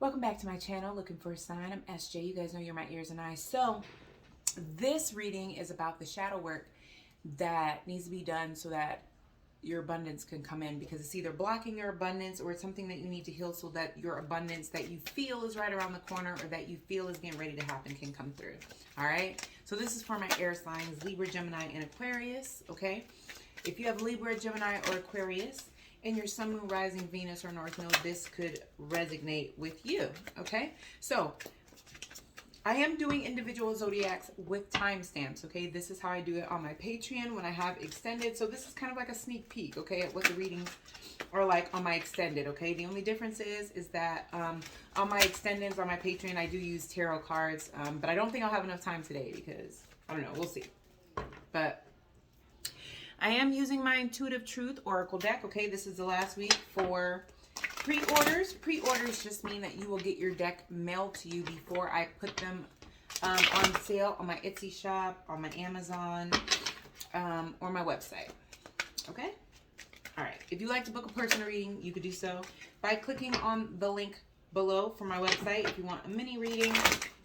Welcome back to my channel, Looking for a Sign. I'm SJ. You guys know you're my ears and eyes. So this reading is about the shadow work that needs to be done so that your abundance can come in, because it's either blocking your abundance or it's something that you need to heal so that your abundance that you feel is right around the corner or that you feel is getting ready to happen can come through. All right. So this is for my air signs, Libra, Gemini, and Aquarius. Okay. If you have Libra, Gemini, or Aquarius, in your sun, moon, rising, Venus, or North Node, this could resonate with you, okay? So, I am doing individual zodiacs with timestamps, okay? This is how I do it on my Patreon when I have extended. So, this is kind of like a sneak peek, okay, at what the readings are like on my extended, okay? The only difference is that on my extendeds, on my Patreon, I do use tarot cards, but I don't think I'll have enough time today because, I don't know, we'll see. But I am using my Intuitive Truth Oracle deck. Okay, this is the last week for pre-orders. Pre-orders just mean that you will get your deck mailed to you before I put them on sale on my Esty Shop, on my Amazon, or my website. Okay? All right. If you'd like to book a personal reading, you could do so by clicking on the link below for my website. If you want a mini reading,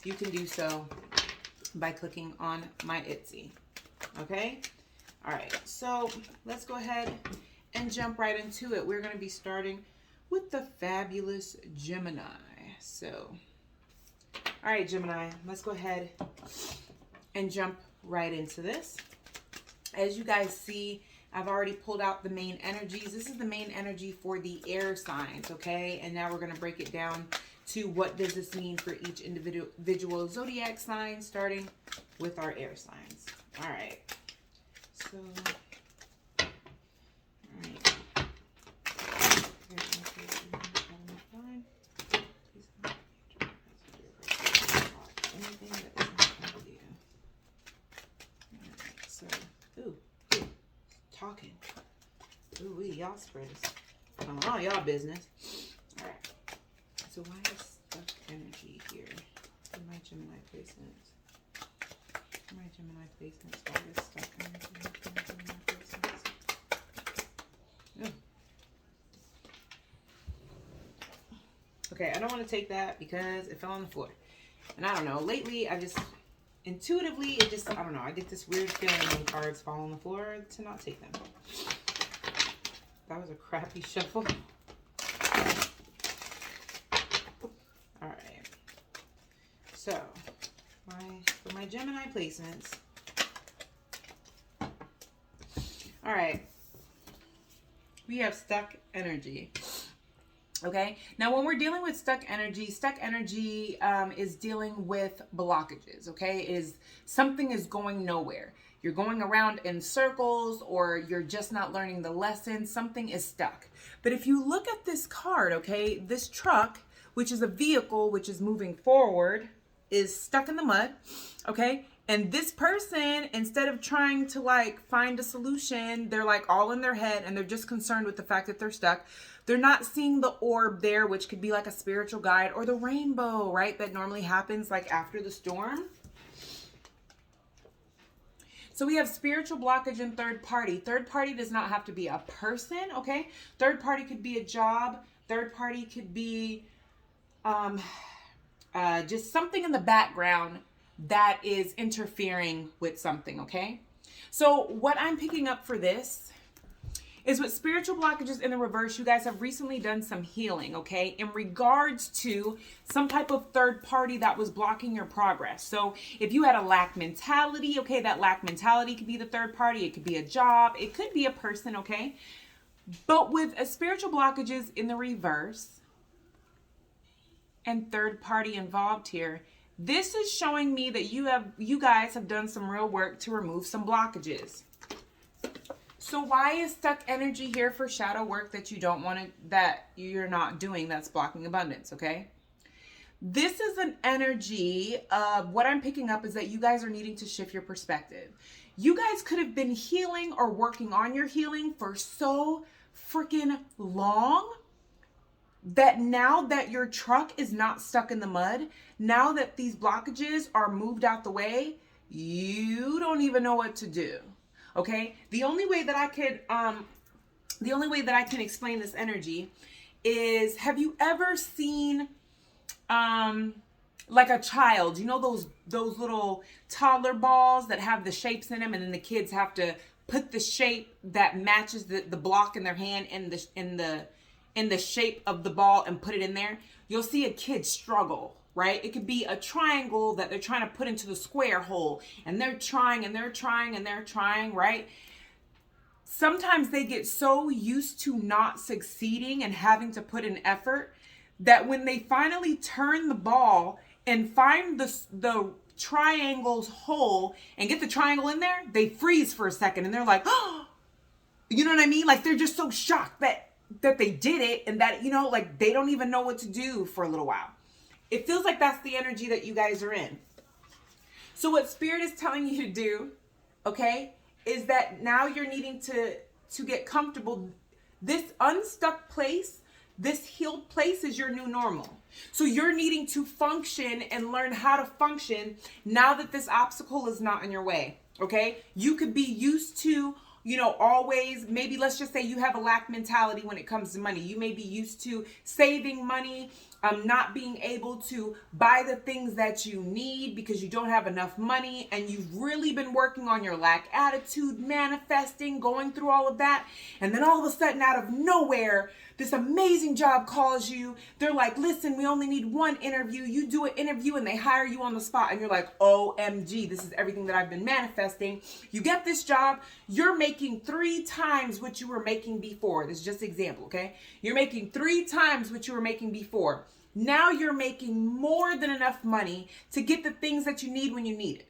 you can do so by clicking on my Etsy. Okay? All right, so let's go ahead and jump right into it. We're going to be starting with the fabulous Gemini. So, all right, Gemini, let's go ahead and jump right into this. As you guys see, I've already pulled out the main energies. This is the main energy for the air signs, okay? And now we're going to break it down to what does this mean for each individual zodiac sign, starting with our air signs. All right. So, all right. Anything that is not going to do. All right. So, ooh, talking. Ooh, y'all spread all y'all business. All right. So why is stuck energy here in my Gemini placements? My Gemini placements, why is stuck energy in my Gemini placements? Oh. Okay, I don't want to take that because it fell on the floor. And I don't know, lately I just, intuitively, it just, I don't know, I get this weird feeling when cards fall on the floor to not take them. That was a crappy shuffle. Alright. So, for my Gemini placements. All right. We have stuck energy. Okay. Now, when we're dealing with stuck energy is dealing with blockages. Okay. Is something is going nowhere. You're going around in circles or you're just not learning the lesson. Something is stuck. But if you look at this card, okay, this truck, which is a vehicle which is moving forward, is stuck in the mud, okay? And this person, instead of trying to like find a solution, they're like all in their head and they're just concerned with the fact that they're stuck. They're not seeing the orb there, which could be like a spiritual guide, or the rainbow, right? That normally happens like after the storm. So we have spiritual blockage and third party. Third party does not have to be a person, okay? Third party could be a job. Third party could be just something in the background that is interfering with something, okay? So what I'm picking up for this is with spiritual blockages in the reverse, you guys have recently done some healing, okay? In regards to some type of third party that was blocking your progress. So if you had a lack mentality, okay, that lack mentality could be the third party. It could be a job. It could be a person, okay? But with spiritual blockages in the reverse and third party involved here, this is showing me that you guys have done some real work to remove some blockages. So why is stuck energy here for shadow work that you don't want to, that you're not doing, that's blocking abundance, okay? This is an energy of what I'm picking up is that you guys are needing to shift your perspective. You guys could have been healing or working on your healing for so freaking long that now that your truck is not stuck in the mud, now that these blockages are moved out the way, you don't even know what to do. Okay? The only way that I can explain this energy is, have you ever seen like a child, you know, those little toddler balls that have the shapes in them, and then the kids have to put the shape that matches the block in their hand in the shape of the ball and put it in there. You'll see a kid struggle, right? It could be a triangle that they're trying to put into the square hole, and they're trying and they're trying and they're trying, right? Sometimes they get so used to not succeeding and having to put in effort that when they finally turn the ball and find the triangle's hole and get the triangle in there, they freeze for a second and they're like, oh, you know what I mean? Like, they're just so shocked that they did it, and that, you know, like, they don't even know what to do for a little while. It feels like that's the energy that you guys are in. So what Spirit is telling you to do, okay, is that now you're needing to get comfortable. This unstuck place, this healed place is your new normal. So you're needing to function and learn how to function now that this obstacle is not in your way, okay? You could be used to, you know, always, maybe let's just say you have a lack mentality when it comes to money. You may be used to saving money, not being able to buy the things that you need because you don't have enough money, and you've really been working on your lack attitude, manifesting, going through all of that. And then all of a sudden, out of nowhere, this amazing job calls you. They're like, listen, we only need one interview. You do an interview and they hire you on the spot. And you're like, OMG, this is everything that I've been manifesting. You get this job. You're making 3 times what you were making before. This is just an example, okay? You're making 3 times what you were making before. Now you're making more than enough money to get the things that you need when you need it.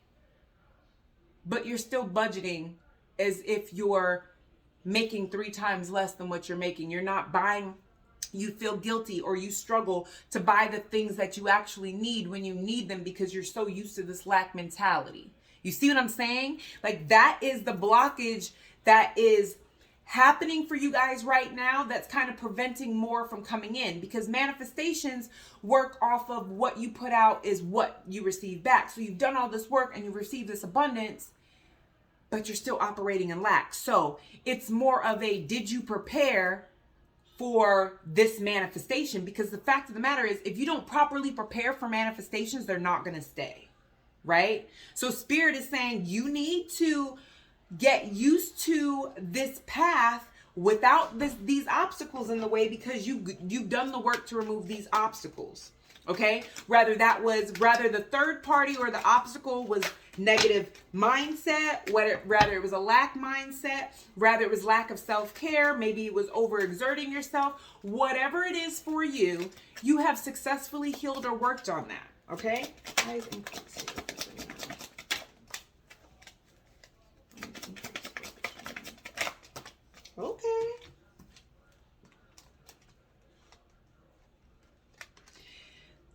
But you're still budgeting as if you're making 3 times less than what you're making. You're not buying. You feel guilty, or you struggle to buy the things that you actually need when you need them because you're so used to this lack mentality. You see what I'm saying? Like, that is the blockage that is happening for you guys right now, that's kind of preventing more from coming in, because manifestations work off of what you put out is what you receive back. So you've done all this work and you've received this abundance, but you're still operating in lack. So it's more of a, did you prepare for this manifestation? Because the fact of the matter is, if you don't properly prepare for manifestations, they're not going to stay, right? So Spirit is saying you need to get used to this path without these obstacles in the way, because you've done the work to remove these obstacles. Okay, rather the third party or the obstacle was negative mindset, rather it was a lack mindset, rather it was lack of self-care, maybe it was overexerting yourself. Whatever it is for you, you have successfully healed or worked on that. Okay. Okay.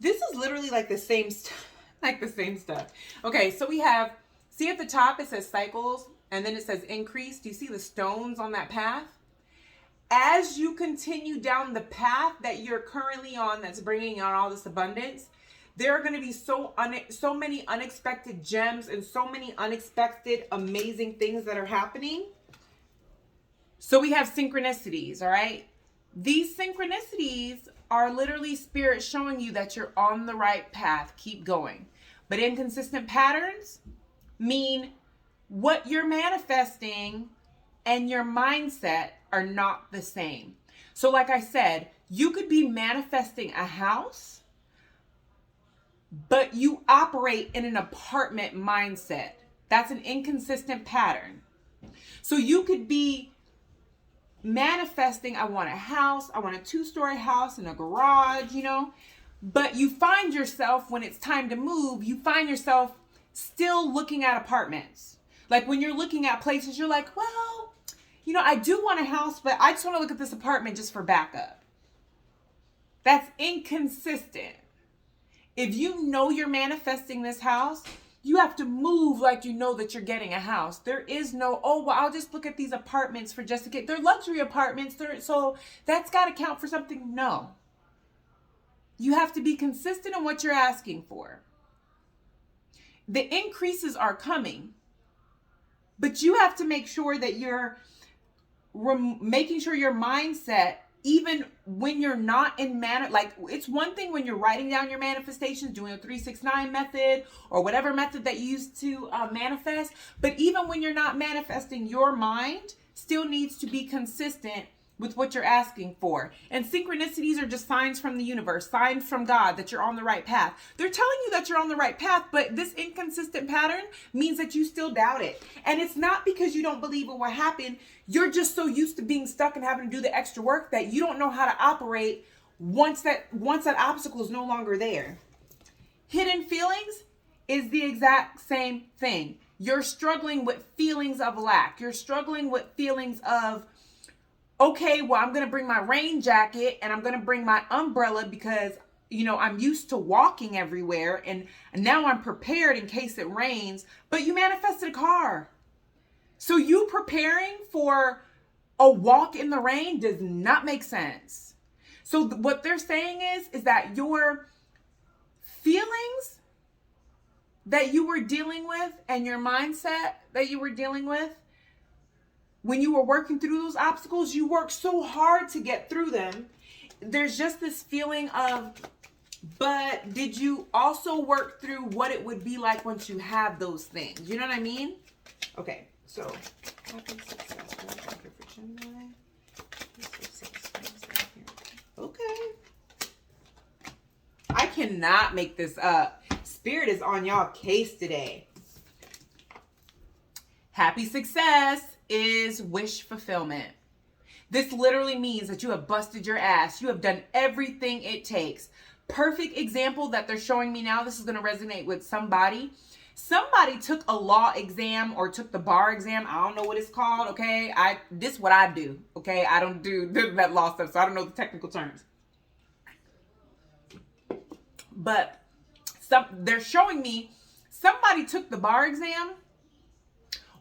This is literally like the same stuff. Okay, so we have, see at the top it says cycles, and then it says increase. Do you see the stones on that path? As you continue down the path that you're currently on, that's bringing on all this abundance, there are going to be so many unexpected gems and so many unexpected amazing things that are happening. So we have synchronicities, all right? These synchronicities are literally Spirit showing you that you're on the right path. Keep going. But inconsistent patterns mean what you're manifesting and your mindset are not the same. So like I said, you could be manifesting a house, but you operate in an apartment mindset. That's an inconsistent pattern. So you could be manifesting, I want a house, I want a 2-story house and a garage, you know, but you find yourself, when it's time to move, you find yourself still looking at apartments. Like when you're looking at places, you're like, well, you know, I do want a house, but I just want to look at this apartment just for backup. That's inconsistent. If you know you're manifesting this house, you have to move like you know that you're getting a house. There is no, oh, well, I'll just look at these apartments for just to get, they're luxury apartments, so that's got to count for something. No. You have to be consistent in what you're asking for. The increases are coming, but you have to make sure that you're making sure your mindset even when you're not in like it's one thing when you're writing down your manifestations, doing a 3-6-9 method or whatever method that you use to manifest. But even when you're not manifesting, your mind still needs to be consistent with what you're asking for. And synchronicities are just signs from the universe, signs from God that you're on the right path. They're telling you that you're on the right path, but this inconsistent pattern means that you still doubt it. And it's not because you don't believe in what happened. You're just so used to being stuck and having to do the extra work that you don't know how to operate once that obstacle is no longer there. Hidden feelings is the exact same thing. You're struggling with feelings of lack. You're struggling with feelings of, okay, well, I'm going to bring my rain jacket and I'm going to bring my umbrella because, you know, I'm used to walking everywhere and now I'm prepared in case it rains, but you manifested a car. So you preparing for a walk in the rain does not make sense. So what they're saying is that your feelings that you were dealing with and your mindset that you were dealing with, when you were working through those obstacles, you worked so hard to get through them. There's just this feeling of, but did you also work through what it would be like once you have those things? You know what I mean? Okay, so happy success. Okay. I cannot make this up. Spirit is on y'all case today. Happy success is wish fulfillment. This literally means that you have busted your ass. You have done everything it takes. Perfect example that they're showing me now. This is going to resonate with somebody. Somebody took a law exam or took the bar exam. I don't know what it's called. Okay. This is what I do. Okay. I don't do that law stuff. So I don't know the technical terms, but they're showing me somebody took the bar exam,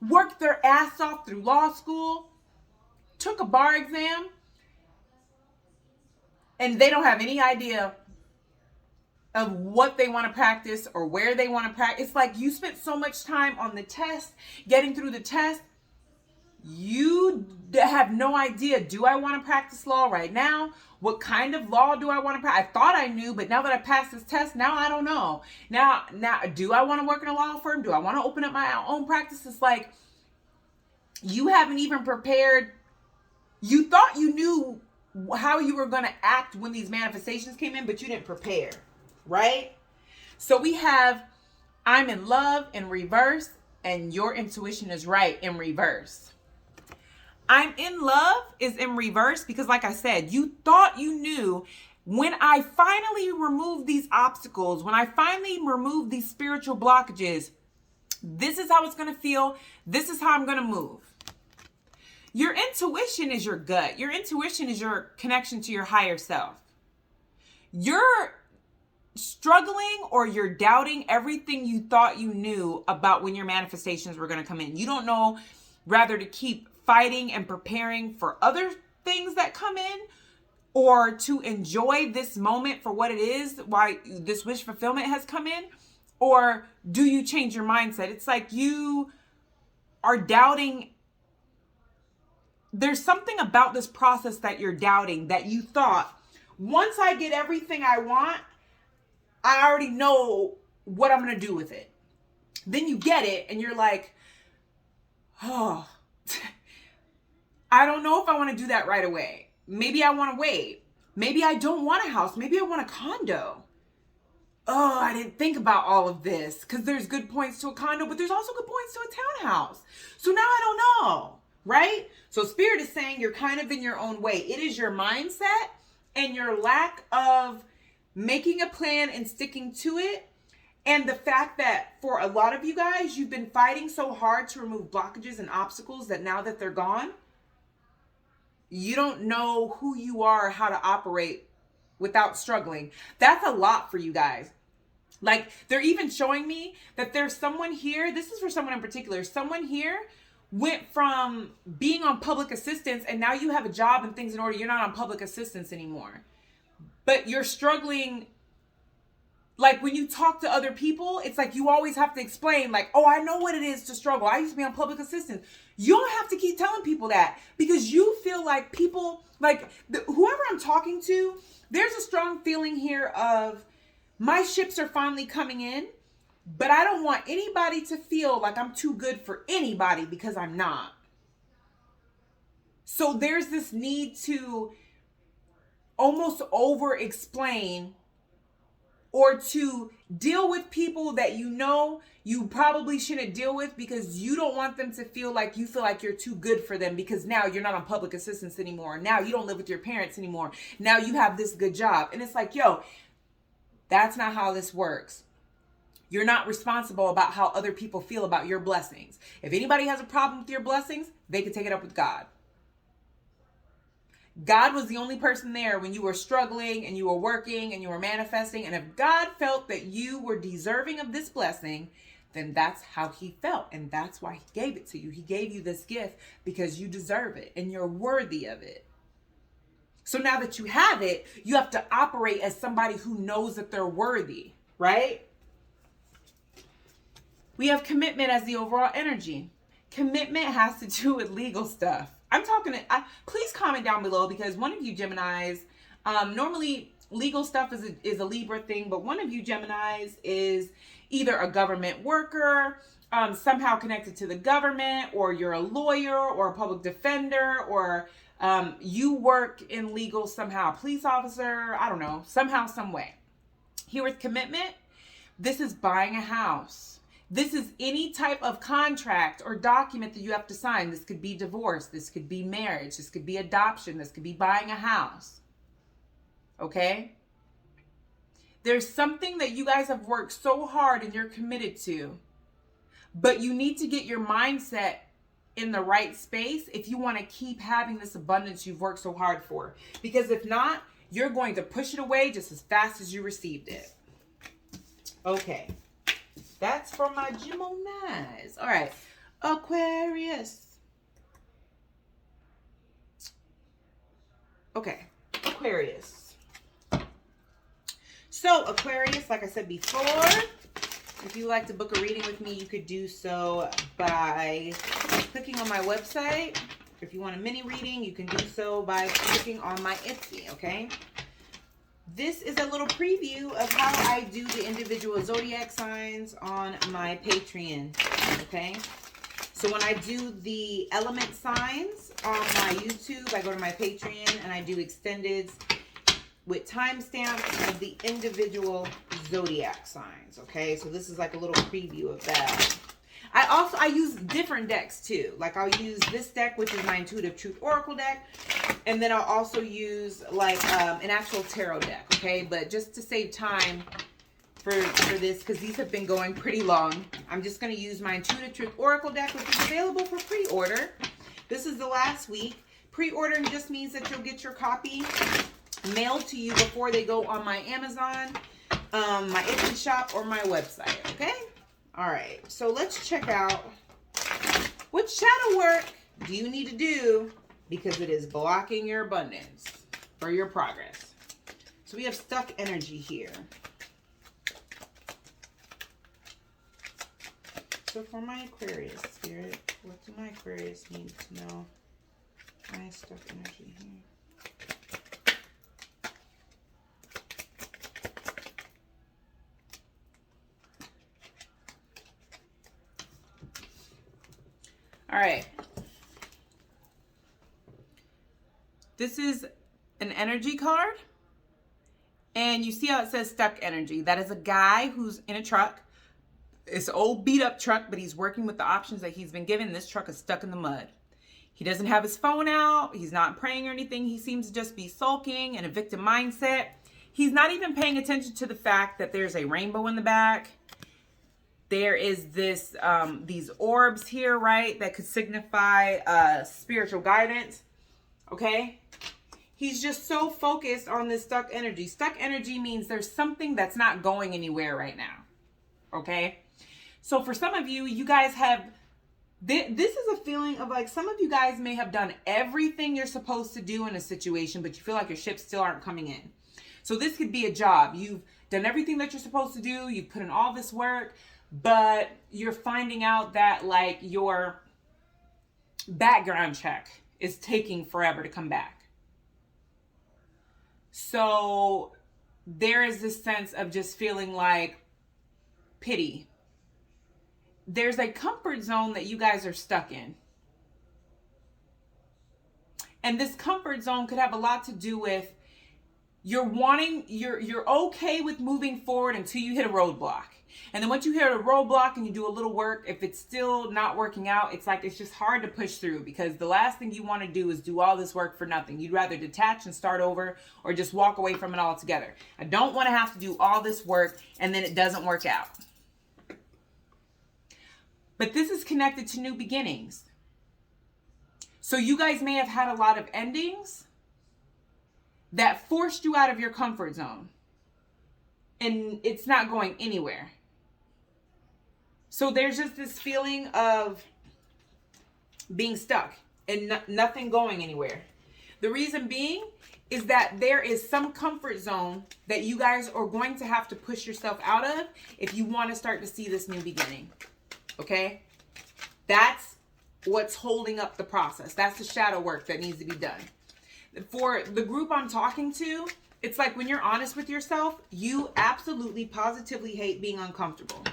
worked their ass off through law school, took a bar exam, and they don't have any idea of what they want to practice or where they want to practice. It's like you spent so much time on the test, getting through the test. You have no idea. Do I want to practice law right now? What kind of law do I want to practice? I thought I knew, but now that I passed this test, now I don't know. Now, do I want to work in a law firm? Do I want to open up my own practice? It's like you haven't even prepared. You thought you knew how you were going to act when these manifestations came in, but you didn't prepare, right? So we have I'm in love in reverse, and your intuition is right in reverse. I'm in love is in reverse because, like I said, you thought you knew when I finally remove these obstacles, when I finally remove these spiritual blockages, this is how it's going to feel. This is how I'm going to move. Your intuition is your gut. Your intuition is your connection to your higher self. You're struggling or you're doubting everything you thought you knew about when your manifestations were going to come in. You don't know rather to keep fighting and preparing for other things that come in or to enjoy this moment for what it is, why this wish fulfillment has come in, or do you change your mindset? It's like you are doubting. There's something about this process that you're doubting, that you thought, once I get everything I want, I already know what I'm going to do with it. Then you get it and you're like, oh, I don't know if I want to do that right away. Maybe I want to wait. Maybe I don't want a house. Maybe I want a condo. Oh, I didn't think about all of this, because there's good points to a condo, but there's also good points to a townhouse. So now I don't know, right? So Spirit is saying you're kind of in your own way. It is your mindset and your lack of making a plan and sticking to it. And the fact that for a lot of you guys, you've been fighting so hard to remove blockages and obstacles that now that they're gone, you don't know who you are, how to operate without struggling. That's a lot for you guys. Like, they're even showing me that there's someone here. This is for someone in particular. Someone here went from being on public assistance and now you have a job and things in order. You're not on public assistance anymore. But you're struggling like when you talk to other people, it's like you always have to explain, like, oh, I know what it is to struggle. I used to be on public assistance. You don't have to keep telling people that, because you feel like people, like whoever I'm talking to, there's a strong feeling here of my ships are finally coming in, but I don't want anybody to feel like I'm too good for anybody, because I'm not. So there's this need to almost over explain, or to deal with people that you know you probably shouldn't deal with, because you don't want them to feel like you feel like you're too good for them, because now you're not on public assistance anymore. Now you don't live with your parents anymore. Now you have this good job. And it's like, yo, that's not how this works. You're not responsible about how other people feel about your blessings. If anybody has a problem with your blessings, they can take it up with God. God was the only person there when you were struggling and you were working and you were manifesting. And if God felt that you were deserving of this blessing, then that's how he felt. And that's why he gave it to you. He gave you this gift because you deserve it and you're worthy of it. So now that you have it, you have to operate as somebody who knows that they're worthy, right? We have commitment as the overall energy. Commitment has to do with legal stuff. I'm talking to, please comment down below, because one of you Geminis, normally legal stuff is a Libra thing, but one of you Geminis is either a government worker, somehow connected to the government, or you're a lawyer or a public defender, or you work in legal somehow, police officer, I don't know, somehow, some way. Here with commitment, this is buying a house. This is any type of contract or document that you have to sign. This could be divorce. This could be marriage. This could be adoption. This could be buying a house. Okay? There's something that you guys have worked so hard and you're committed to, but you need to get your mindset in the right space if you want to keep having this abundance you've worked so hard for. Because if not, you're going to push it away just as fast as you received it. Okay. That's for my Geminis. All right. Aquarius. Okay. Aquarius. So, Aquarius, like I said before, if you like to book a reading with me, you could do so by clicking on my website. If you want a mini reading, you can do so by clicking on my Etsy, okay? This is a little preview of how I do the individual zodiac signs on my Patreon, okay? So when I do the element signs on my YouTube, I go to my Patreon and I do extendeds with timestamps of the individual zodiac signs, okay? So this is like a little preview of that. I use different decks too. Like I'll use this deck, which is my Intuitive Truth Oracle deck. And then I'll also use like an actual tarot deck, okay? But just to save time for this, because these have been going pretty long, I'm just going to use my Intuitive Truth Oracle deck, which is available for pre-order. This is the last week. Pre-order just means that you'll get your copy mailed to you before they go on my Amazon, my Esty Shop, or my website, okay? All right, so let's check out what shadow work do you need to do, because it is blocking your abundance or your progress. So we have stuck energy here. So for my Aquarius spirit, what do my Aquarius need to know? My stuck energy here. All right. This is an energy card. And you see how it says stuck energy. That is a guy who's in a truck. It's an old beat up truck, but he's working with the options that he's been given. This truck is stuck in the mud. He doesn't have his phone out. He's not praying or anything. He seems to just be sulking in a victim mindset. He's not even paying attention to the fact that there's a rainbow in the back. There is this, these orbs here, right? That could signify spiritual guidance. Okay. He's just so focused on this stuck energy. Stuck energy means there's something that's not going anywhere right now. Okay. So for some of you, you guys have, this is a feeling of like, some of you guys may have done everything you're supposed to do in a situation, but you feel like your ships still aren't coming in. So this could be a job. done everything that you're supposed to do. You've put in all this work, but you're finding out that like your background check is taking forever to come back. So there is this sense of just feeling like pity. There's a comfort zone that you guys are stuck in. And this comfort zone could have a lot to do with you're okay with moving forward until you hit a roadblock. And then once you hit a roadblock and you do a little work, if it's still not working out, it's like it's just hard to push through, because the last thing you want to do is do all this work for nothing. You'd rather detach and start over, or just walk away from it altogether. I don't want to have to do all this work and then it doesn't work out. But this is connected to new beginnings. So you guys may have had a lot of endings that forced you out of your comfort zone, and it's not going anywhere. So there's just this feeling of being stuck and nothing going anywhere. The reason being is that there is some comfort zone that you guys are going to have to push yourself out of if you want to start to see this new beginning. Okay? That's what's holding up the process. That's the shadow work that needs to be done. For the group I'm talking to, it's like when you're honest with yourself, you absolutely positively hate being uncomfortable.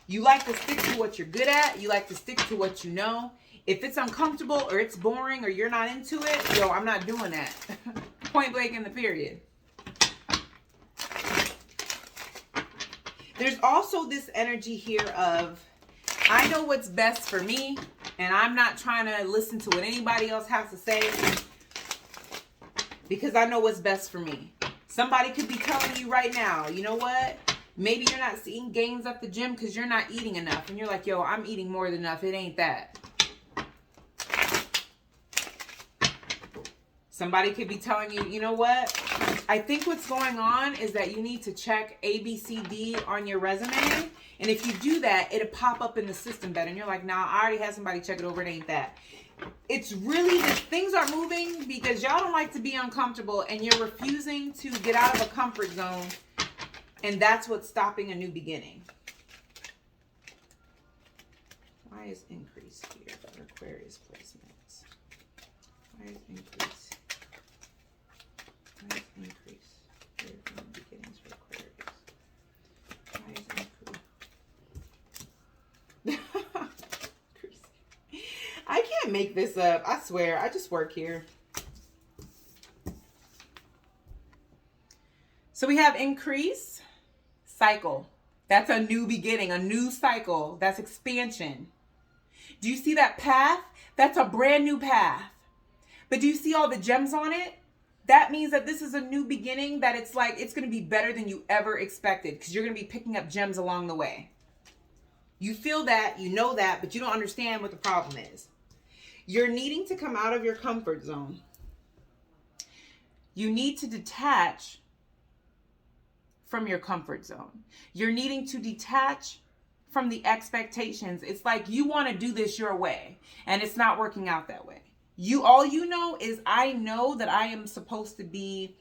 You like to stick to what you're good at. You like to stick to what you know. If it's uncomfortable or it's boring or you're not into it, yo, I'm not doing that. Point blank in the period. There's also this energy here of, I know what's best for me, and I'm not trying to listen to what anybody else has to say, because I know what's best for me. Somebody could be telling you right now, you know what? Maybe you're not seeing gains at the gym because you're not eating enough. And you're like, yo, I'm eating more than enough. It ain't that. Somebody could be telling you, you know what? I think what's going on is that you need to check A, B, C, D on your resume. And if you do that, it'll pop up in the system better. And you're like, nah, I already had somebody check it over. It ain't that. It's really that things are moving because y'all don't like to be uncomfortable, and you're refusing to get out of a comfort zone. And that's what's stopping a new beginning. Why is increase here for Aquarius placements? Why is increase? Why is increase here for new beginnings for Aquarius? Why is increase? I can't make this up. I swear. I just work here. So we have increase. Cycle. That's a new beginning, a new cycle. That's expansion. Do you see that path? That's a brand new path. But do you see all the gems on it? That means that this is a new beginning, that it's like it's going to be better than you ever expected, because you're going to be picking up gems along the way. You feel that, you know that, but you don't understand what the problem is. You're needing to come out of your comfort zone. You need to detach from your comfort zone. You're needing to detach from the expectations. It's like you want to do this your way, and it's not working out that way. All you know is, I know that I am supposed to be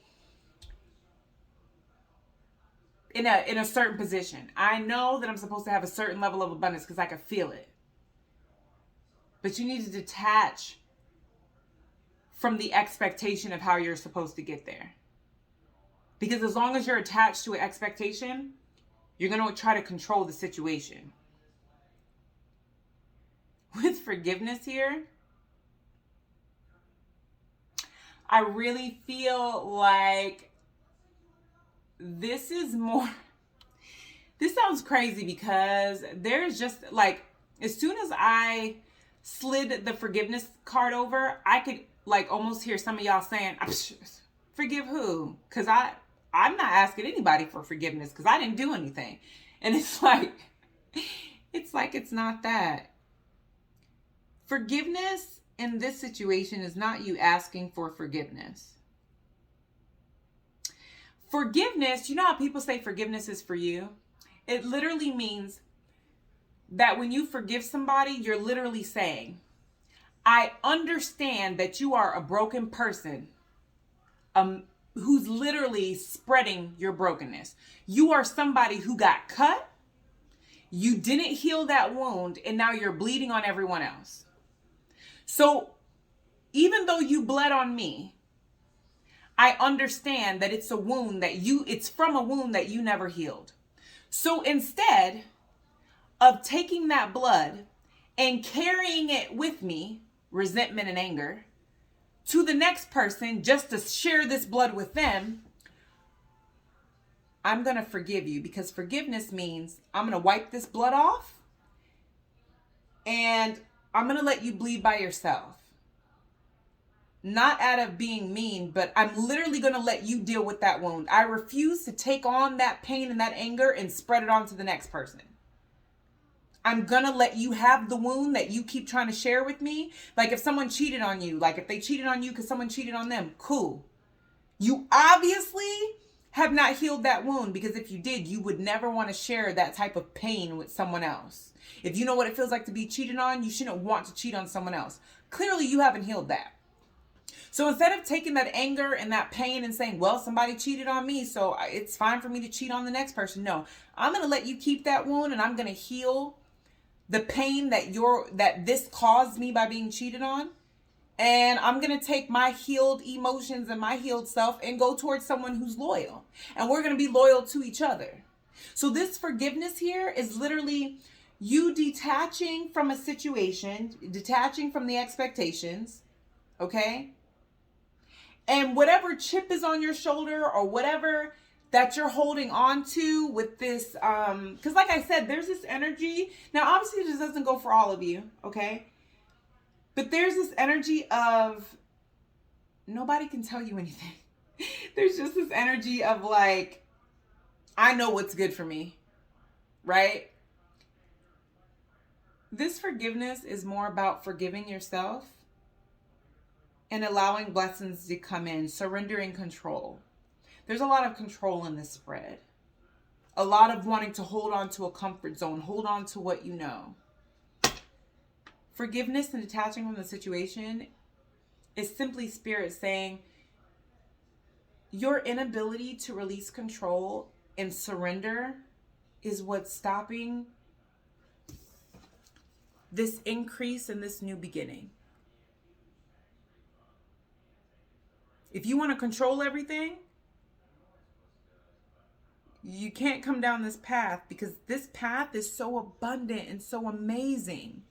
in a certain position. I know that I'm supposed to have a certain level of abundance because I can feel it. But you need to detach from the expectation of how you're supposed to get there. Because as long as you're attached to an expectation, you're going to try to control the situation. With forgiveness here, I really feel like this is more... This sounds crazy because there's just like, as soon as I slid the forgiveness card over, I could like almost hear some of y'all saying, forgive who? Because I'm not asking anybody for forgiveness because I didn't do anything. And it's like it's not that. Forgiveness in this situation is not you asking for forgiveness. Forgiveness, you know how people say forgiveness is for you? It literally means that when you forgive somebody, you're literally saying, I understand that you are a broken person, a who's literally spreading your brokenness. You are somebody who got cut. You didn't heal that wound, and now you're bleeding on everyone else. So even though you bled on me, I understand that it's from a wound that you never healed. So instead of taking that blood and carrying it with me, resentment and anger, to the next person just to share this blood with them, I'm going to forgive you, because forgiveness means I'm going to wipe this blood off and I'm going to let you bleed by yourself. Not out of being mean, but I'm literally going to let you deal with that wound. I refuse to take on that pain and that anger and spread it on to the next person. I'm going to let you have the wound that you keep trying to share with me. Like if someone cheated on you, like if they cheated on you because someone cheated on them, cool. You obviously have not healed that wound, because if you did, you would never want to share that type of pain with someone else. If you know what it feels like to be cheated on, you shouldn't want to cheat on someone else. Clearly, you haven't healed that. So instead of taking that anger and that pain and saying, well, somebody cheated on me, so it's fine for me to cheat on the next person. No, I'm going to let you keep that wound, and I'm going to heal the pain that this caused me by being cheated on. And I'm going to take my healed emotions and my healed self and go towards someone who's loyal. And we're going to be loyal to each other. So this forgiveness here is literally you detaching from a situation, detaching from the expectations, okay? And whatever chip is on your shoulder or whatever that you're holding on to with this, because like I said, there's this energy. Now, obviously, this doesn't go for all of you, okay? But there's this energy of nobody can tell you anything. There's just this energy of like, I know what's good for me, right? This forgiveness is more about forgiving yourself and allowing blessings to come in, surrendering control. There's a lot of control in this spread. A lot of wanting to hold on to a comfort zone, hold on to what you know. Forgiveness and detaching from the situation is simply spirit saying your inability to release control and surrender is what's stopping this increase in this new beginning. If you want to control everything, you can't come down this path, because this path is so abundant and so amazing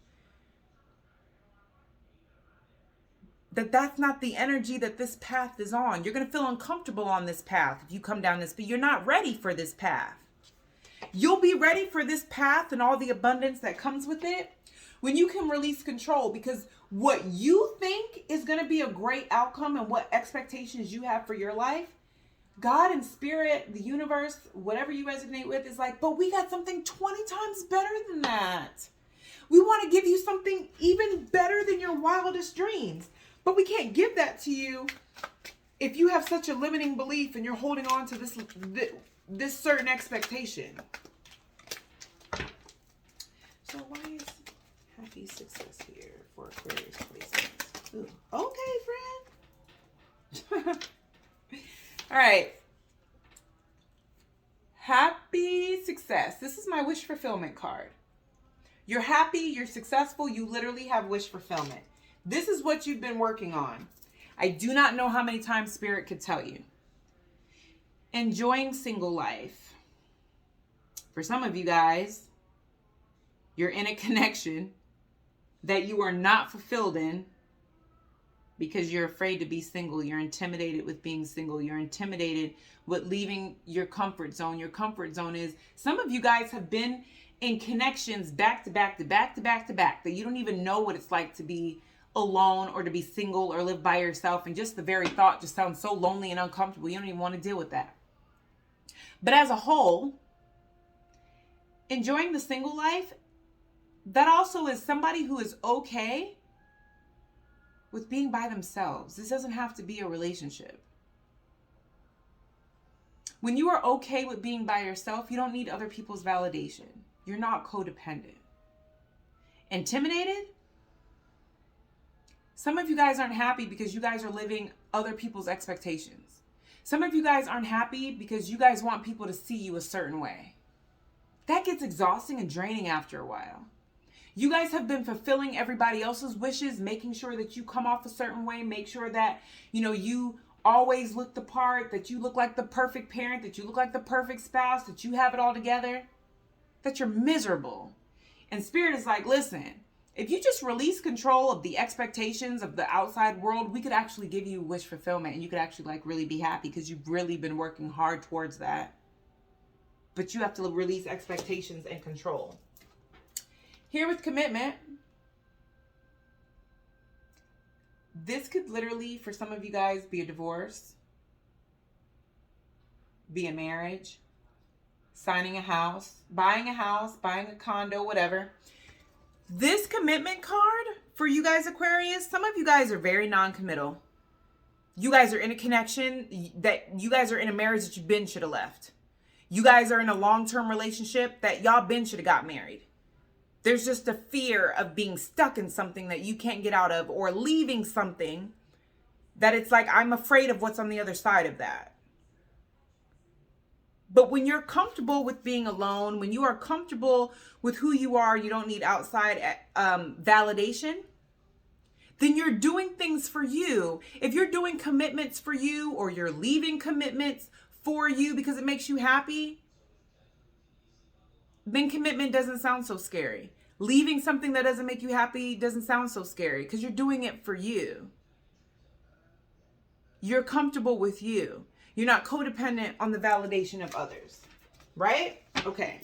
that's not the energy that this path is on. You're going to feel uncomfortable on this path if you come down this, but you're not ready for this path. You'll be ready for this path and all the abundance that comes with it when you can release control, because what you think is going to be a great outcome and what expectations you have for your life, God and spirit, the universe, whatever you resonate with, is like, but we got something 20 times better than that. We want to give you something even better than your wildest dreams. But we can't give that to you if you have such a limiting belief and you're holding on to this certain expectation. So why is happy success here for Aquarius placements? Ooh, okay, friend. All right. Happy success. This is my wish fulfillment card. You're happy, you're successful, you literally have wish fulfillment. This is what you've been working on. I do not know how many times spirit could tell you. Enjoying single life. For some of you guys, you're in a connection that you are not fulfilled in because you're afraid to be single. You're intimidated with being single. You're intimidated with leaving your comfort zone. Your comfort zone is, some of you guys have been in connections back to back to back to back to back that you don't even know what it's like to be alone or to be single or live by yourself. And just the very thought just sounds so lonely and uncomfortable. You don't even want to deal with that. But as a whole, enjoying the single life, that also is somebody who is okay with being by themselves. This doesn't have to be a relationship. When you are okay with being by yourself, you don't need other people's validation. You're not codependent. Intimidated? Some of you guys aren't happy because you guys are living other people's expectations. Some of you guys aren't happy because you guys want people to see you a certain way. That gets exhausting and draining after a while. You guys have been fulfilling everybody else's wishes, making sure that you come off a certain way, make sure that, you always look the part, that you look like the perfect parent, that you look like the perfect spouse, that you have it all together, that you're miserable. And Spirit is like, listen, if you just release control of the expectations of the outside world, we could actually give you wish fulfillment, and you could actually really be happy because you've really been working hard towards that. But you have to release expectations and control. Here with commitment, this could literally, for some of you guys, be a divorce, be a marriage, signing a house, buying a condo, whatever. This commitment card for you guys, Aquarius, some of you guys are very non-committal. You guys are in a connection that you guys are in a marriage that you should have left. You guys are in a long-term relationship that y'all should have got married. There's just a fear of being stuck in something that you can't get out of, or leaving something that it's like, I'm afraid of what's on the other side of that. But when you're comfortable with being alone, when you are comfortable with who you are, you don't need outside validation, then you're doing things for you. If you're doing commitments for you, or you're leaving commitments for you because it makes you happy, then commitment doesn't sound so scary. Leaving something that doesn't make you happy doesn't sound so scary because you're doing it for you. You're comfortable with you. You're not codependent on the validation of others, right? Okay.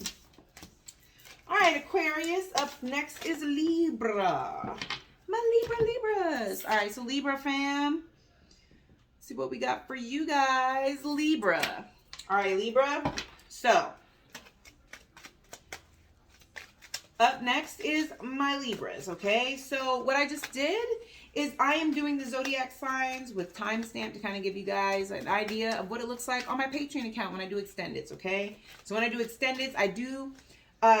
All right, Aquarius. Up next is Libra. My Libras. All right, so Libra fam. Let's see what we got for you guys. Libra. All right, Libra. So, up next is my Libras, okay? So what I just did is I am doing the zodiac signs with timestamp to kind of give you guys an idea of what it looks like on my Patreon account when I do extendeds, okay? So when I do extendeds, I do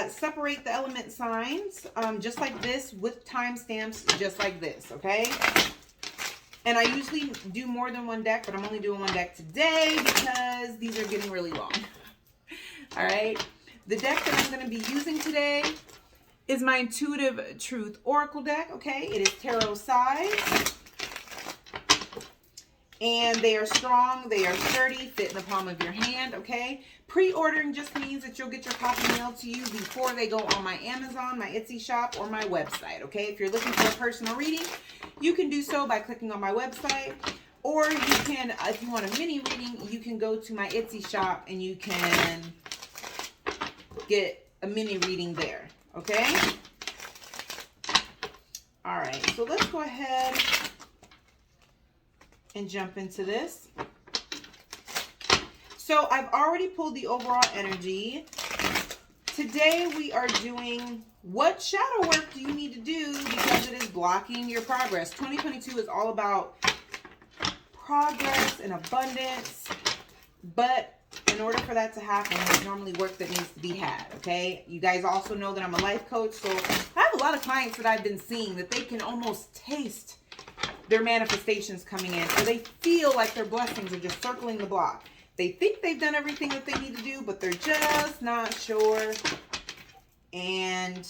separate the element signs just like this with timestamps just like this, okay? And I usually do more than one deck, but I'm only doing one deck today because these are getting really long. All right? The deck that I'm going to be using today is my Intuitive Truth Oracle deck, okay? It is tarot size. And they are strong, they are sturdy, fit in the palm of your hand, okay? Pre-ordering just means that you'll get your copy mailed to you before they go on my Amazon, my Esty Shop, or my website, okay? If you're looking for a personal reading, you can do so by clicking on my website. Or you can, if you want a mini reading, you can go to my Esty Shop and you can get a mini reading there. Okay? All right, so let's go ahead and jump into this. So I've already pulled the overall energy. Today we are doing what shadow work do you need to do because it is blocking your progress. 2022 is all about progress and abundance, but in order for that to happen, there's normally work that needs to be had, okay? You guys also know that I'm a life coach, so I have a lot of clients that I've been seeing that they can almost taste their manifestations coming in, or they feel like their blessings are just circling the block. They think they've done everything that they need to do, but they're just not sure. And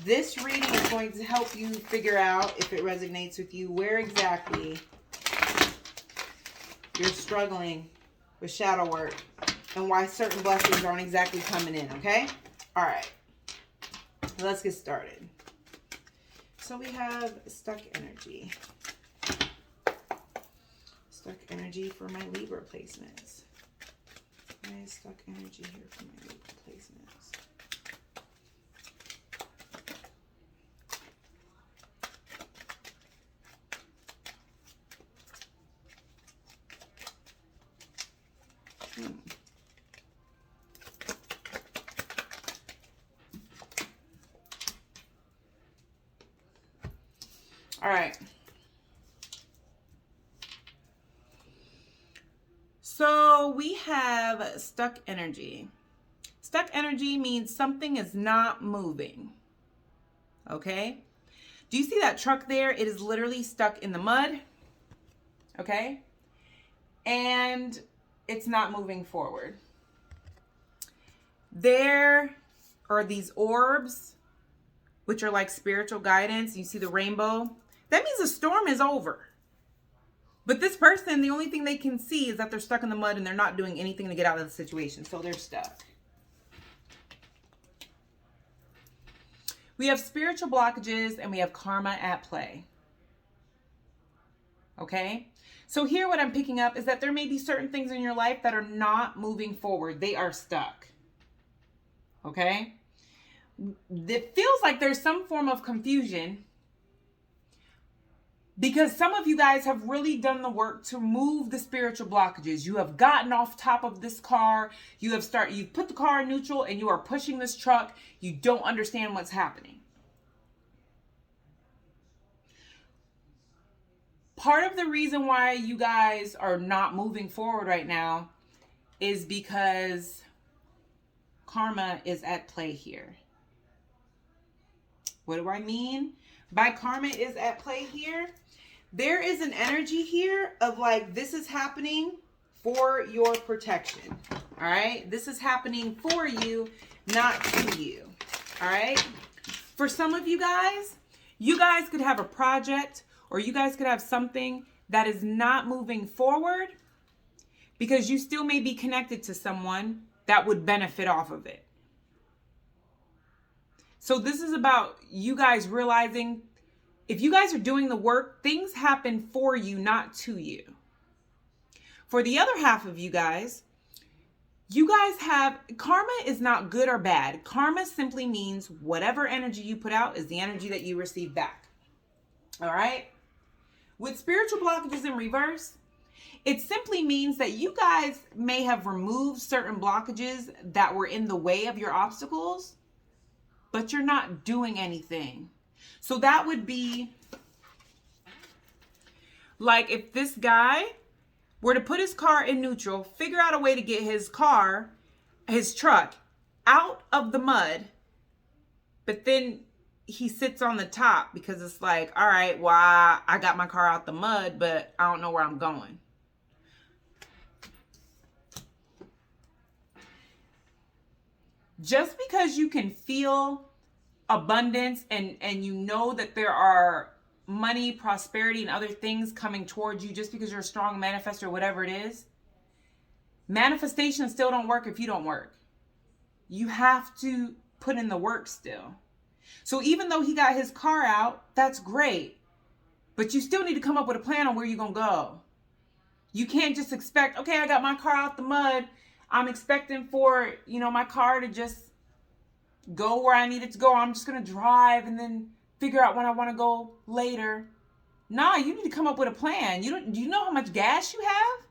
this reading is going to help you figure out, if it resonates with you, where exactly you're struggling with shadow work and why certain blessings aren't exactly coming in, okay? All right, let's get started. So we have stuck energy. Stuck energy for my Libra placements. Why is stuck energy here for my Libra placements? All right. So we have stuck energy. Stuck energy means something is not moving. Okay? Do you see that truck there? It is literally stuck in the mud. Okay? and it's not moving forward. There are these orbs, which are like spiritual guidance. You see the rainbow. That means the storm is over. But this person, the only thing they can see is that they're stuck in the mud and they're not doing anything to get out of the situation. So they're stuck. We have spiritual blockages and we have karma at play. Okay? So here what I'm picking up is that there may be certain things in your life that are not moving forward. They are stuck. Okay? It feels like there's some form of confusion because some of you guys have really done the work to move the spiritual blockages. You have gotten off top of this car. You've put the car in neutral and you are pushing this truck. You don't understand what's happening. Part of the reason why you guys are not moving forward right now is because karma is at play here. What do I mean by karma is at play here? There is an energy here of like, this is happening for your protection. All right. This is happening for you, not to you. All right. For some of you guys could have a project or you guys could have something that is not moving forward because you still may be connected to someone that would benefit off of it. So this is about you guys realizing if you guys are doing the work, things happen for you, not to you. For the other half of you guys have, karma is not good or bad. Karma simply means whatever energy you put out is the energy that you receive back. All right? With spiritual blockages in reverse, it simply means that you guys may have removed certain blockages that were in the way of your obstacles, but you're not doing anything. So that would be like if this guy were to put his car in neutral, figure out a way to get his truck out of the mud, but then he sits on the top because it's like, all right, well, I got my car out the mud, but I don't know where I'm going. Just because you can feel abundance and you know that there are money, prosperity, and other things coming towards you just because you're a strong manifestor or whatever it is, manifestations still don't work if you don't work. You have to put in the work still. So even though he got his car out, that's great. But you still need to come up with a plan on where you're going to go. You can't just expect, okay, I got my car out the mud. I'm expecting for, my car to just go where I need it to go. I'm just going to drive and then figure out when I want to go later. Nah, you need to come up with a plan. Do you know how much gas you have?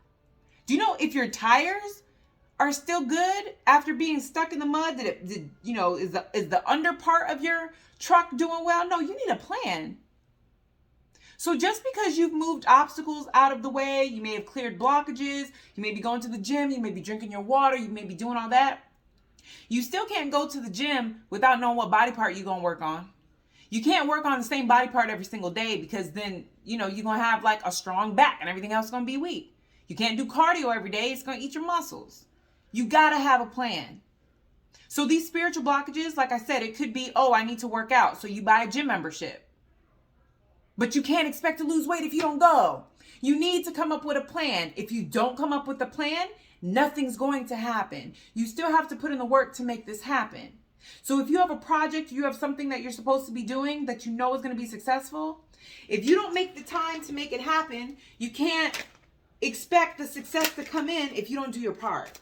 Do you know if your tires are still good after being stuck in the mud? Is the under part of your truck doing well? No, you need a plan. So just because you've moved obstacles out of the way, you may have cleared blockages, you may be going to the gym, you may be drinking your water, you may be doing all that. You still can't go to the gym without knowing what body part you're going to work on. You can't work on the same body part every single day because then, you're going to have like a strong back and everything else is going to be weak. You can't do cardio every day. It's going to eat your muscles. You got to have a plan. So these spiritual blockages, like I said, it could be, I need to work out. So you buy a gym membership. But you can't expect to lose weight if you don't go. You need to come up with a plan. If you don't come up with a plan, nothing's going to happen. You still have to put in the work to make this happen. So if you have a project, you have something that you're supposed to be doing that you know is going to be successful, if you don't make the time to make it happen, you can't expect the success to come in if you don't do your part.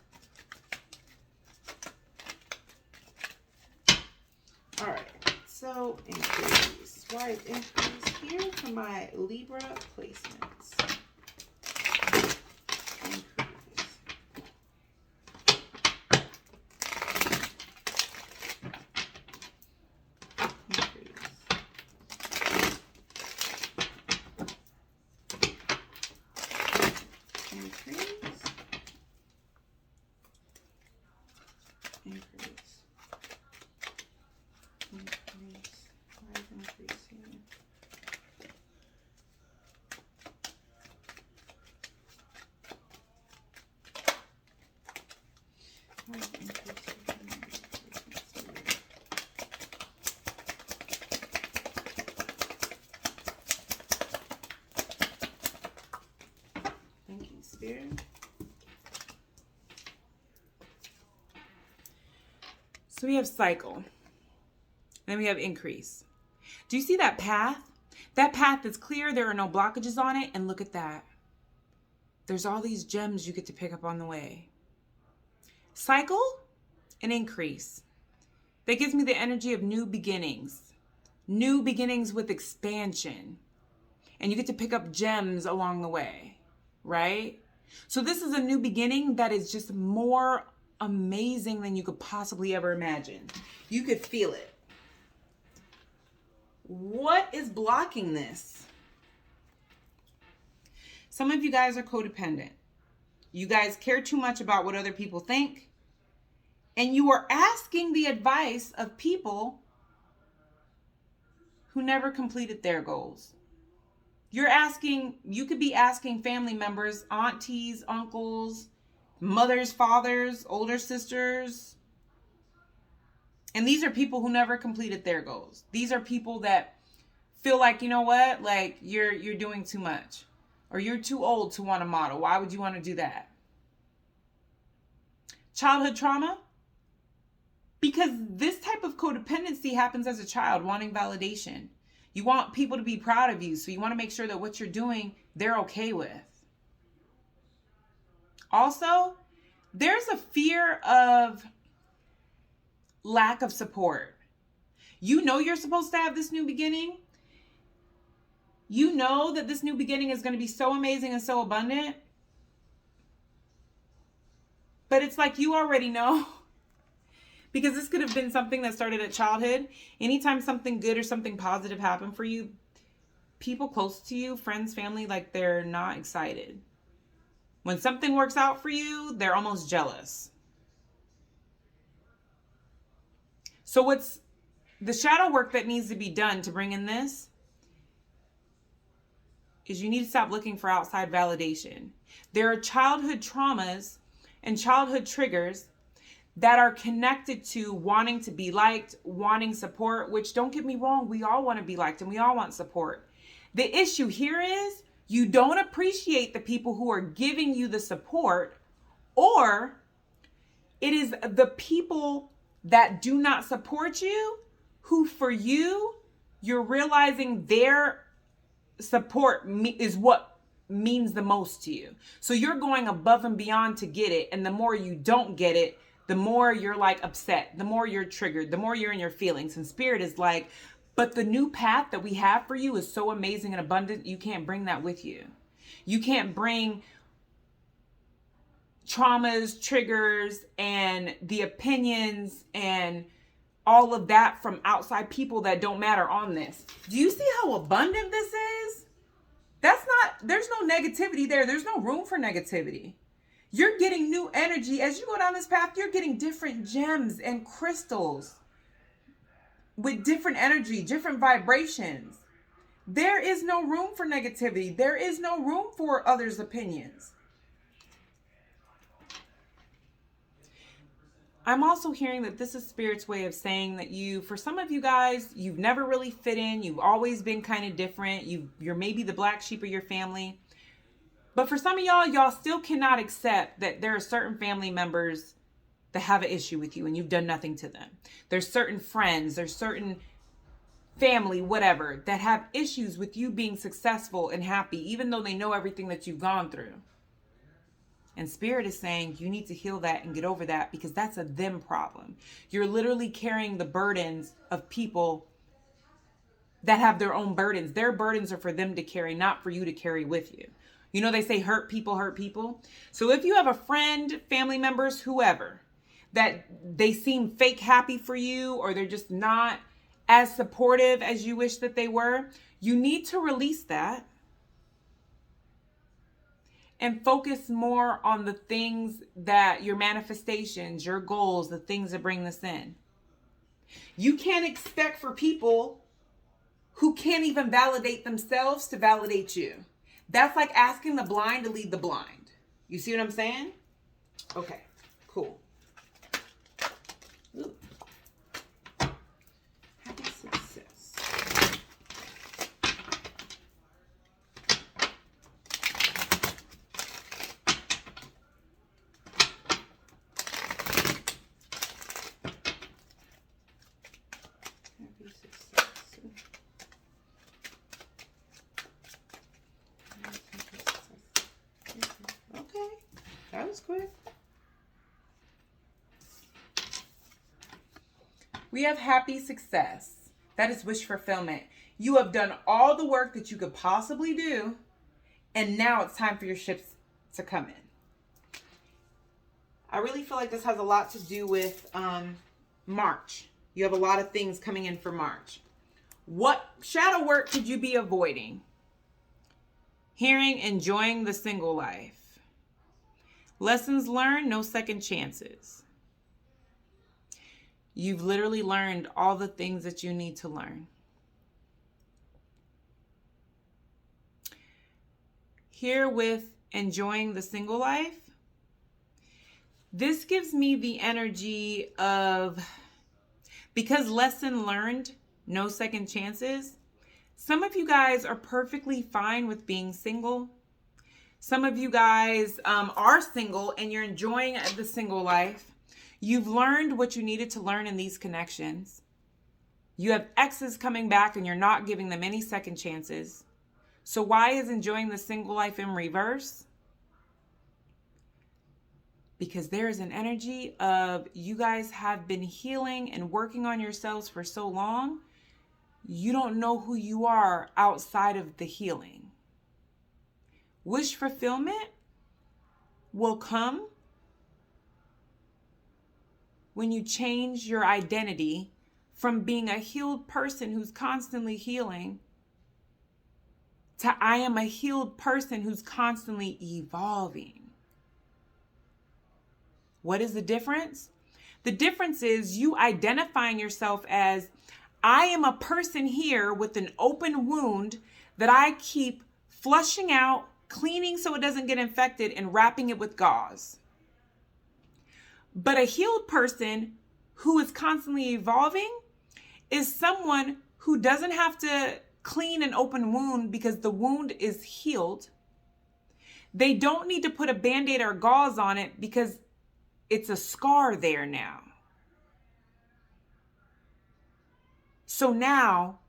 All right, so increase. Swipe increase here for my Libra placements. Thank you, Spirit. So we have cycle. And then we have increase. Do you see that path? That path is clear. There are no blockages on it. And look at that. There's all these gems you get to pick up on the way. Cycle and increase. That gives me the energy of new beginnings. New beginnings with expansion. And you get to pick up gems along the way, right? So this is a new beginning that is just more amazing than you could possibly ever imagine. You could feel it. What is blocking this? Some of you guys are codependent. You guys care too much about what other people think. And you are asking the advice of people who never completed their goals. You could be asking family members, aunties, uncles, mothers, fathers, older sisters. And these are people who never completed their goals. These are people that feel like, you know what? Like you're doing too much. Or you're too old to want to model. Why would you want to do that? Childhood trauma? Because this type of codependency happens as a child, wanting validation. You want people to be proud of you. So you want to make sure that what you're doing, they're okay with. Also, there's a fear of lack of support. You know you're supposed to have this new beginning. You know that this new beginning is going to be so amazing and so abundant. But it's like you already know. Because this could have been something that started at childhood. Anytime something good or something positive happened for you, people close to you, friends, family, like they're not excited. When something works out for you, they're almost jealous. So what's the shadow work that needs to be done to bring in this is you need to stop looking for outside validation. There are childhood traumas and childhood triggers that are connected to wanting to be liked, wanting support, which don't get me wrong, we all want to be liked and we all want support. The issue here is you don't appreciate the people who are giving you the support, or it is the people that do not support you who for you, you're realizing their support is what means the most to you. So you're going above and beyond to get it. And the more you don't get it, the more you're like upset, the more you're triggered, the more you're in your feelings. And Spirit is like, but the new path that we have for you is so amazing and abundant. You can't bring that with you. You can't bring traumas, triggers, and the opinions and all of that from outside people that don't matter on this. Do you see how abundant this is? There's no negativity there. There's no room for negativity. You're getting new energy. As you go down this path, you're getting different gems and crystals with different energy, different vibrations. There is no room for negativity. There is no room for others' opinions. I'm also hearing that this is Spirit's way of saying that for some of you guys, you've never really fit in. You've always been kind of different. You're maybe the black sheep of your family. But for some of y'all still cannot accept that there are certain family members that have an issue with you and you've done nothing to them. There's certain friends, there's certain family, whatever, that have issues with you being successful and happy, even though they know everything that you've gone through. And Spirit is saying you need to heal that and get over that because that's a them problem. You're literally carrying the burdens of people that have their own burdens. Their burdens are for them to carry, not for you to carry with you. You know, they say hurt people hurt people. So if you have a friend, family members, whoever, that they seem fake happy for you or they're just not as supportive as you wish that they were, you need to release that and focus more on the things that your manifestations, your goals, the things that bring this in. You can't expect for people who can't even validate themselves to validate you. That's like asking the blind to lead the blind. You see what I'm saying? Okay, cool. We have happy success. That is wish fulfillment. You have done all the work that you could possibly do, and now it's time for your ships to come in. I really feel like this has a lot to do with March. You have a lot of things coming in for March. What shadow work could you be avoiding? Hearing, enjoying the single life. Lessons learned, no second chances. You've literally learned all the things that you need to learn. Here with enjoying the single life, this gives me the energy of, because lesson learned, no second chances. Some of you guys are perfectly fine with being single. Some of you guys are single and you're enjoying the single life. You've learned what you needed to learn in these connections. You have exes coming back and you're not giving them any second chances. So why is enjoying the single life in reverse? Because there is an energy of you guys have been healing and working on yourselves for so long, you don't know who you are outside of the healing. Wish fulfillment will come when you change your identity from being a healed person who's constantly healing to I am a healed person who's constantly evolving. What is the difference? The difference is you identifying yourself as I am a person here with an open wound that I keep flushing out, cleaning so it doesn't get infected, and wrapping it with gauze. But a healed person who is constantly evolving is someone who doesn't have to clean an open wound because the wound is healed. They don't need to put a Band-Aid or gauze on it because it's a scar there now. So now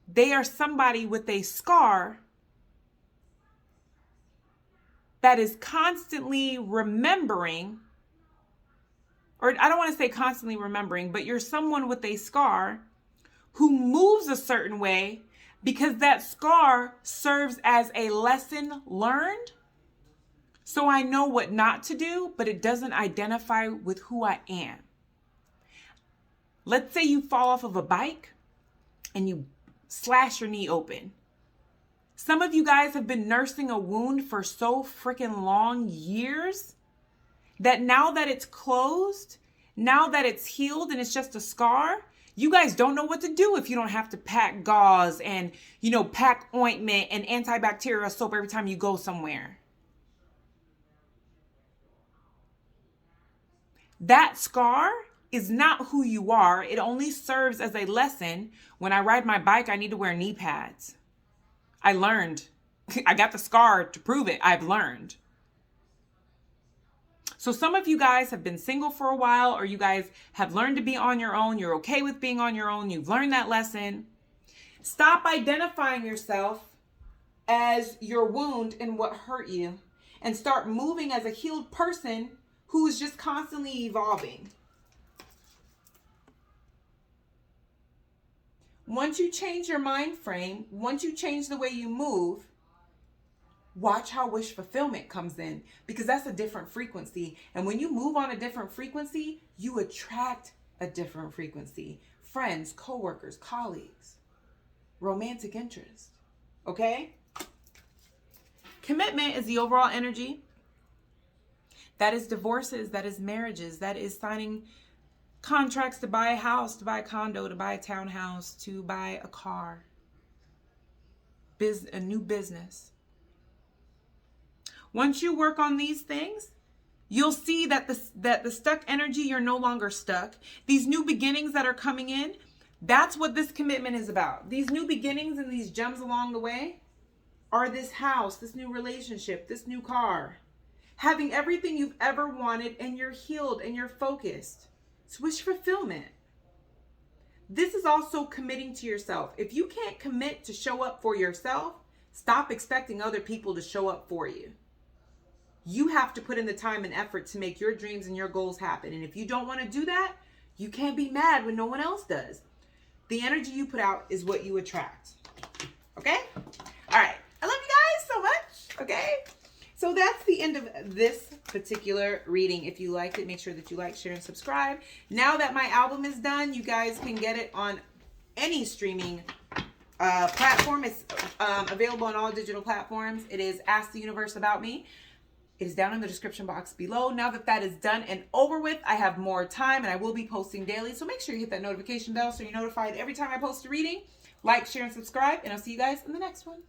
they are somebody with a scar that is constantly remembering, or I don't want to say constantly remembering, but you're someone with a scar who moves a certain way because that scar serves as a lesson learned. So I know what not to do, but it doesn't identify with who I am. Let's say you fall off of a bike and you slash your knee open. Some of you guys have been nursing a wound for so freaking long, years, that now that it's closed, now that it's healed and it's just a scar, you guys don't know what to do if you don't have to pack gauze and, pack ointment and antibacterial soap every time you go somewhere. That scar is not who you are. It only serves as a lesson. When I ride my bike, I need to wear knee pads. I learned. I got the scar to prove it. I've learned. So some of you guys have been single for a while, or you guys have learned to be on your own. You're okay with being on your own. You've learned that lesson. Stop identifying yourself as your wound and what hurt you, and start moving as a healed person who is just constantly evolving. Once you change your mind frame, once you change the way you move, watch how wish fulfillment comes in, because that's a different frequency. And when you move on a different frequency, you attract a different frequency. Friends, coworkers, colleagues, romantic interest. Okay? Commitment is the overall energy. That is divorces, that is marriages, that is signing contracts to buy a house, to buy a condo, to buy a townhouse, to buy a car, a new business. Once you work on these things, you'll see that the stuck energy, you're no longer stuck. These new beginnings that are coming in, that's what this commitment is about. These new beginnings and these gems along the way are this house, this new relationship, this new car. Having everything you've ever wanted, and you're healed and you're focused. It's wish fulfillment. This is also committing to yourself. If you can't commit to show up for yourself, stop expecting other people to show up for you. You have to put in the time and effort to make your dreams and your goals happen. And if you don't want to do that, You can't be mad when no one else does. The energy you put out is what you attract. Okay? All right. I love you guys so much. Okay? So that's the end of this particular reading. If you liked it, make sure that you like, share, and subscribe. Now that my album is done, you guys can get it on any streaming platform. It's available on all digital platforms. It is Ask the Universe About Me. It is down in the description box below. Now that that is done and over with, I have more time and I will be posting daily. So make sure you hit that notification bell so you're notified every time I post a reading. Like, share, and subscribe. And I'll see you guys in the next one.